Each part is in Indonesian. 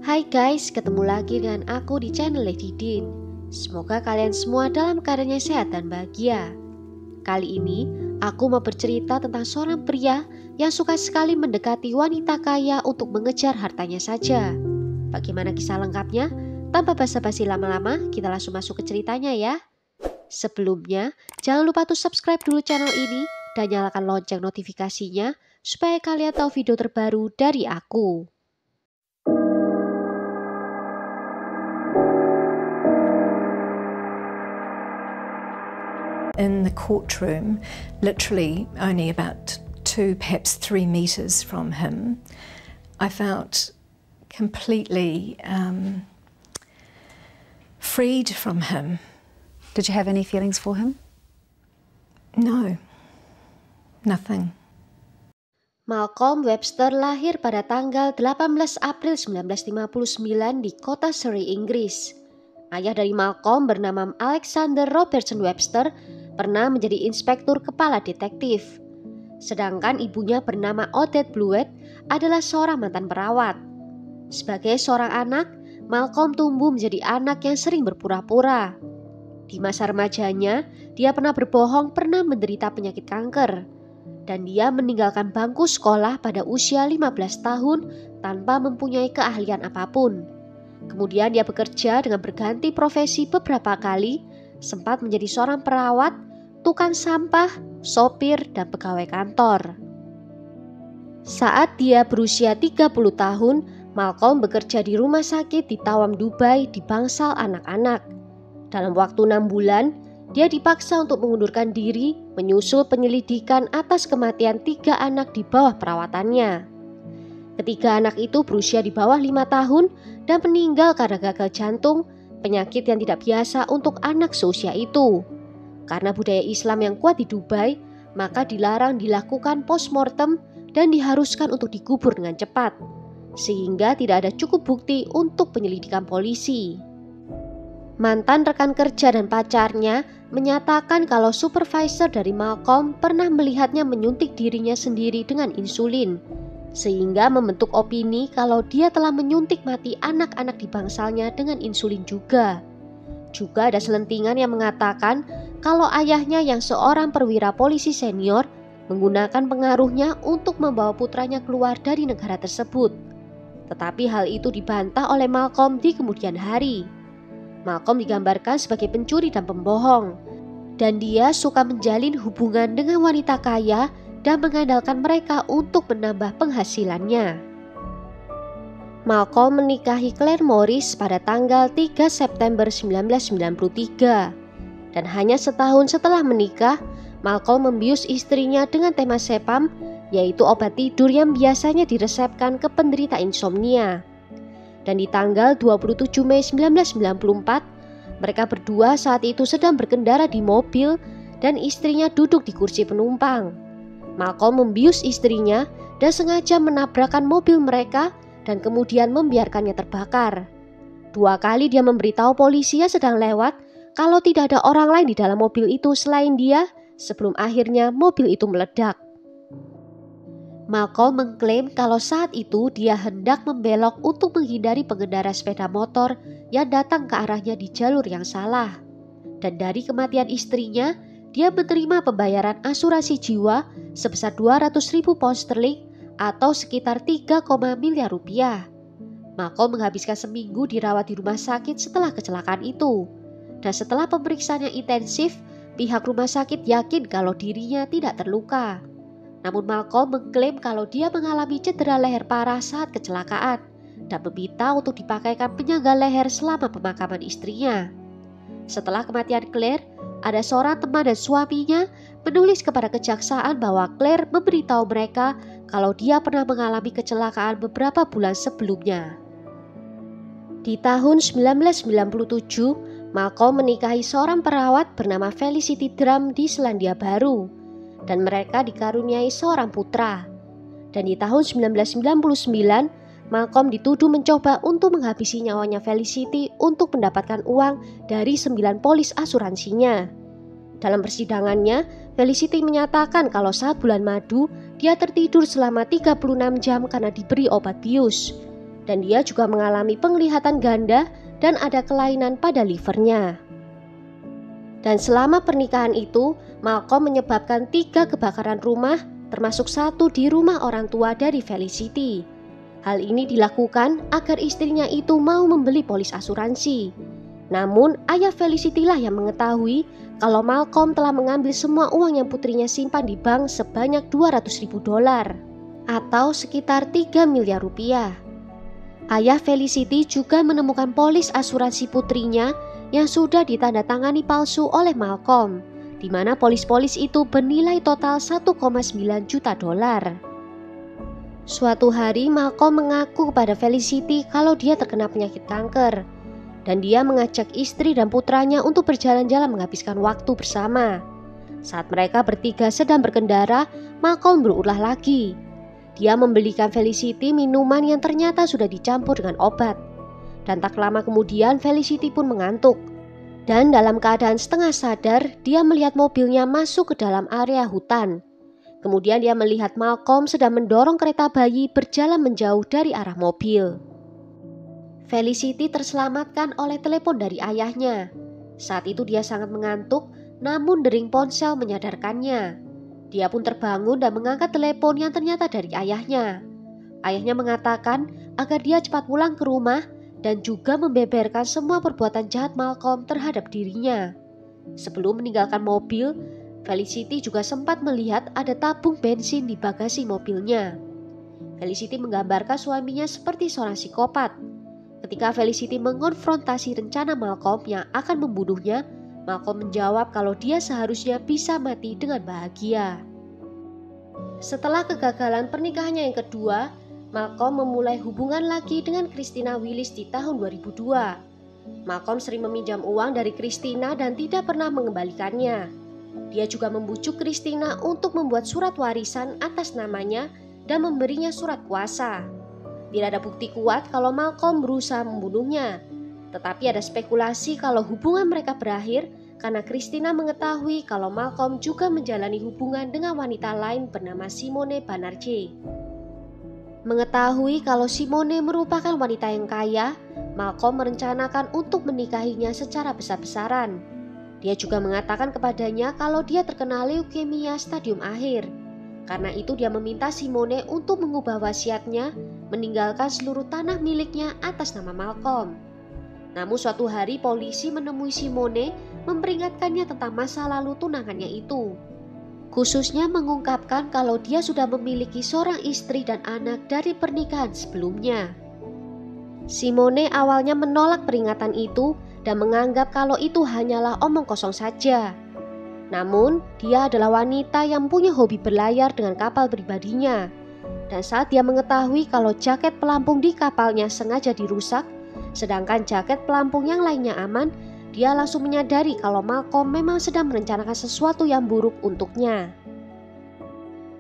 Hai guys, ketemu lagi dengan aku di channel Lady Din. Semoga kalian semua dalam keadaan sehat dan bahagia. Kali ini, aku mau bercerita tentang seorang pria yang suka sekali mendekati wanita kaya untuk mengejar hartanya saja. Bagaimana kisah lengkapnya? Tanpa basa-basi lama-lama, kita langsung masuk ke ceritanya ya. Sebelumnya, jangan lupa tuh subscribe dulu channel ini dan nyalakan lonceng notifikasinya supaya kalian tahu video terbaru dari aku. In the courtroom, literally only about 2, perhaps 3 meters from him, I felt completely freed from him. Did you have any feelings for him? No, nothing. Malcolm Webster lahir pada tanggal 18 April 1959 di kota Surrey, Inggris. Ayah dari Malcolm bernama Alexander Robertson Webster pernah menjadi inspektur kepala detektif. Sedangkan ibunya bernama Odette Blewett adalah seorang mantan perawat. Sebagai seorang anak, Malcolm tumbuh menjadi anak yang sering berpura-pura. Di masa remajanya, dia pernah berbohong pernah menderita penyakit kanker. Dan dia meninggalkan bangku sekolah pada usia 15 tahun tanpa mempunyai keahlian apapun. Kemudian dia bekerja dengan berganti profesi beberapa kali, sempat menjadi seorang perawat, tukang sampah, sopir, dan pegawai kantor. Saat dia berusia 30 tahun, Malcolm bekerja di rumah sakit di Tawam, Dubai di bangsal anak-anak. Dalam waktu 6 bulan, dia dipaksa untuk mengundurkan diri menyusul penyelidikan atas kematian 3 anak di bawah perawatannya. Ketiga anak itu berusia di bawah 5 tahun dan meninggal karena gagal jantung, penyakit yang tidak biasa untuk anak seusia itu. Karena budaya Islam yang kuat di Dubai, maka dilarang dilakukan postmortem dan diharuskan untuk dikubur dengan cepat, sehingga tidak ada cukup bukti untuk penyelidikan polisi. Mantan rekan kerja dan pacarnya menyatakan kalau supervisor dari Malcolm pernah melihatnya menyuntik dirinya sendiri dengan insulin, sehingga membentuk opini kalau dia telah menyuntik mati anak-anak di bangsalnya dengan insulin juga. Juga ada selentingan yang mengatakan kalau ayahnya yang seorang perwira polisi senior menggunakan pengaruhnya untuk membawa putranya keluar dari negara tersebut. Tetapi hal itu dibantah oleh Malcolm di kemudian hari. Malcolm digambarkan sebagai pencuri dan pembohong, dan dia suka menjalin hubungan dengan wanita kaya dan mengandalkan mereka untuk menambah penghasilannya. Malcolm menikahi Claire Morris pada tanggal 3 September 1993. Dan hanya setahun setelah menikah, Malcolm membius istrinya dengan temazepam, yaitu obat tidur yang biasanya diresepkan ke penderita insomnia. Dan di tanggal 27 Mei 1994, mereka berdua saat itu sedang berkendara di mobil dan istrinya duduk di kursi penumpang. Malcolm membius istrinya dan sengaja menabrakkan mobil mereka dan kemudian membiarkannya terbakar. 2 kali dia memberitahu polisi yang sedang lewat kalau tidak ada orang lain di dalam mobil itu selain dia sebelum akhirnya mobil itu meledak. Malcolm mengklaim kalau saat itu dia hendak membelok untuk menghindari pengendara sepeda motor yang datang ke arahnya di jalur yang salah. Dan dari kematian istrinya, dia menerima pembayaran asuransi jiwa sebesar 200.000 pound sterling atau sekitar 3, miliar rupiah. Malcolm menghabiskan seminggu dirawat di rumah sakit setelah kecelakaan itu. Dan setelah pemeriksaan yang intensif, pihak rumah sakit yakin kalau dirinya tidak terluka. Namun Malcolm mengklaim kalau dia mengalami cedera leher parah saat kecelakaan dan meminta untuk dipakaikan penyangga leher selama pemakaman istrinya. Setelah kematian Claire, ada seorang teman dan suaminya menulis kepada kejaksaan bahwa Claire memberitahu mereka kalau dia pernah mengalami kecelakaan beberapa bulan sebelumnya. Di tahun 1997, Malcolm menikahi seorang perawat bernama Felicity Drum di Selandia Baru. Dan mereka dikaruniai seorang putra. Dan di tahun 1999, Malcolm dituduh mencoba untuk menghabisi nyawanya Felicity untuk mendapatkan uang dari 9 polis asuransinya. Dalam persidangannya, Felicity menyatakan kalau saat bulan madu, dia tertidur selama 36 jam karena diberi obat bius. dan dia juga mengalami penglihatan ganda dan ada kelainan pada livernya. Dan selama pernikahan itu, Malcolm menyebabkan 3 kebakaran rumah, termasuk 1 di rumah orang tua dari Felicity. Hal ini dilakukan agar istrinya itu mau membeli polis asuransi. Namun, ayah Felicity lah yang mengetahui kalau Malcolm telah mengambil semua uang yang putrinya simpan di bank sebanyak $200.000 atau sekitar 3 miliar rupiah. Ayah Felicity juga menemukan polis asuransi putrinya yang sudah ditandatangani palsu oleh Malcolm, di mana polis-polis itu bernilai total $1,9 juta. Suatu hari Malcolm mengaku kepada Felicity kalau dia terkena penyakit kanker, dan dia mengajak istri dan putranya untuk berjalan-jalan menghabiskan waktu bersama. Saat mereka bertiga sedang berkendara, Malcolm berulah lagi. Dia membelikan Felicity minuman yang ternyata sudah dicampur dengan obat. Dan tak lama kemudian Felicity pun mengantuk. Dan dalam keadaan setengah sadar, dia melihat mobilnya masuk ke dalam area hutan. Kemudian dia melihat Malcolm sedang mendorong kereta bayi berjalan menjauh dari arah mobil. Felicity terselamatkan oleh telepon dari ayahnya. Saat itu dia sangat mengantuk, namun dering ponsel menyadarkannya. Dia pun terbangun dan mengangkat telepon yang ternyata dari ayahnya. Ayahnya mengatakan agar dia cepat pulang ke rumah dan juga membeberkan semua perbuatan jahat Malcolm terhadap dirinya. Sebelum meninggalkan mobil, Felicity juga sempat melihat ada tabung bensin di bagasi mobilnya. Felicity menggambarkan suaminya seperti seorang psikopat. Ketika Felicity mengonfrontasi rencana Malcolm yang akan membunuhnya, Malcolm menjawab kalau dia seharusnya bisa mati dengan bahagia. Setelah kegagalan pernikahannya yang kedua, Malcolm memulai hubungan lagi dengan Christina Willis di tahun 2002. Malcolm sering meminjam uang dari Christina dan tidak pernah mengembalikannya. Dia juga membujuk Christina untuk membuat surat warisan atas namanya dan memberinya surat kuasa. Tidak ada bukti kuat kalau Malcolm berusaha membunuhnya, tetapi ada spekulasi kalau hubungan mereka berakhir karena Christina mengetahui kalau Malcolm juga menjalani hubungan dengan wanita lain bernama Simone Banerjee. Mengetahui kalau Simone merupakan wanita yang kaya, Malcolm merencanakan untuk menikahinya secara besar-besaran. Dia juga mengatakan kepadanya kalau dia terkena leukemia stadium akhir. Karena itu dia meminta Simone untuk mengubah wasiatnya, meninggalkan seluruh tanah miliknya atas nama Malcolm. Namun suatu hari polisi menemui Simone memperingatkannya tentang masa lalu tunangannya itu. Khususnya mengungkapkan kalau dia sudah memiliki seorang istri dan anak dari pernikahan sebelumnya. Simone awalnya menolak peringatan itu dan menganggap kalau itu hanyalah omong kosong saja. Namun, dia adalah wanita yang punya hobi berlayar dengan kapal pribadinya. Dan saat dia mengetahui kalau jaket pelampung di kapalnya sengaja dirusak, sedangkan jaket pelampung yang lainnya aman, dia langsung menyadari kalau Malcolm memang sedang merencanakan sesuatu yang buruk untuknya.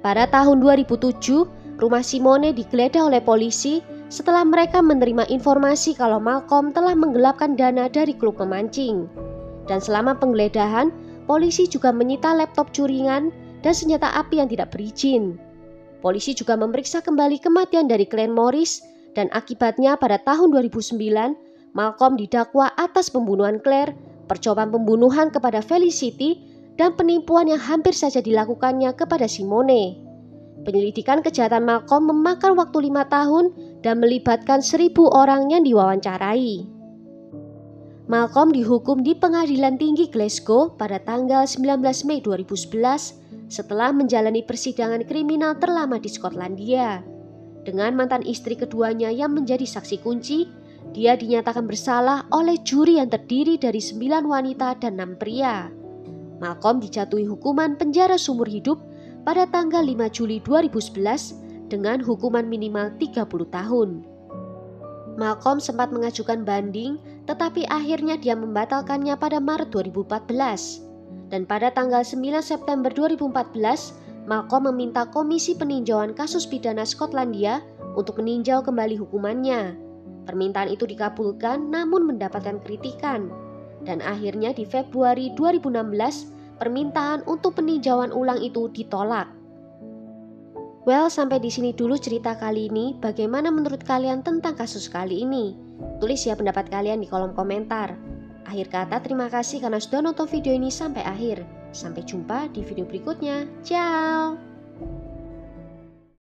Pada tahun 2007, rumah Simone digeledah oleh polisi setelah mereka menerima informasi kalau Malcolm telah menggelapkan dana dari klub memancing. Dan selama penggeledahan, polisi juga menyita laptop curian dan senjata api yang tidak berizin. Polisi juga memeriksa kembali kematian dari Glenn Morris dan akibatnya pada tahun 2009, Malcolm didakwa atas pembunuhan Claire, percobaan pembunuhan kepada Felicity, dan penipuan yang hampir saja dilakukannya kepada Simone. Penyelidikan kejahatan Malcolm memakan waktu 5 tahun dan melibatkan 1.000 orang yang diwawancarai. Malcolm dihukum di Pengadilan Tinggi Glasgow pada tanggal 19 Mei 2011 setelah menjalani persidangan kriminal terlama di Skotlandia. Dengan mantan istri keduanya yang menjadi saksi kunci, dia dinyatakan bersalah oleh juri yang terdiri dari 9 wanita dan 6 pria. Malcolm dijatuhi hukuman penjara seumur hidup pada tanggal 5 Juli 2011 dengan hukuman minimal 30 tahun. Malcolm sempat mengajukan banding, tetapi akhirnya dia membatalkannya pada Maret 2014. Dan pada tanggal 9 September 2014, Malcolm meminta Komisi Peninjauan Kasus Pidana Skotlandia untuk meninjau kembali hukumannya. Permintaan itu dikabulkan namun mendapatkan kritikan. Dan akhirnya di Februari 2016, permintaan untuk peninjauan ulang itu ditolak. Well, sampai di sini dulu cerita kali ini. Bagaimana menurut kalian tentang kasus kali ini? Tulis ya pendapat kalian di kolom komentar. Akhir kata, terima kasih karena sudah nonton video ini sampai akhir. Sampai jumpa di video berikutnya. Ciao!